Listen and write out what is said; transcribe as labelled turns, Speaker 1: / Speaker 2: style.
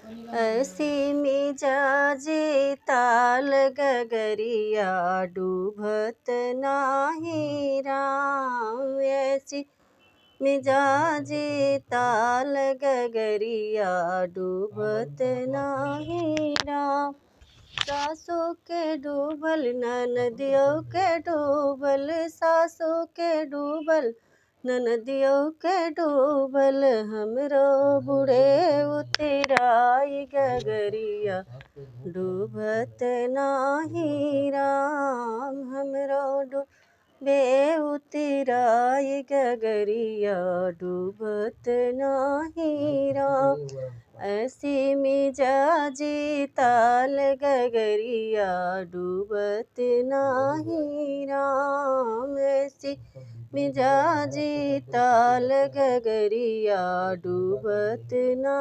Speaker 1: ऐसी मिजाजे ताल गगरिया डूबत नाही राम। ऐसी मिजाजे ताल गगरिया डूबत नाही राम। सासों के डूबल ननदियों के डूबल, सासों के डूबल ननदियों के डूबल, हमरो बूढ़े उतराई गगरिया डूबत नाही राम। हमरो डूबे उतराई गगरिया डूबत नाही राम। ऐसी मिजाजी ताल गगरिया डूबत नाही राम। ऐसी मिजाजी ताल गगरिया डूबत ना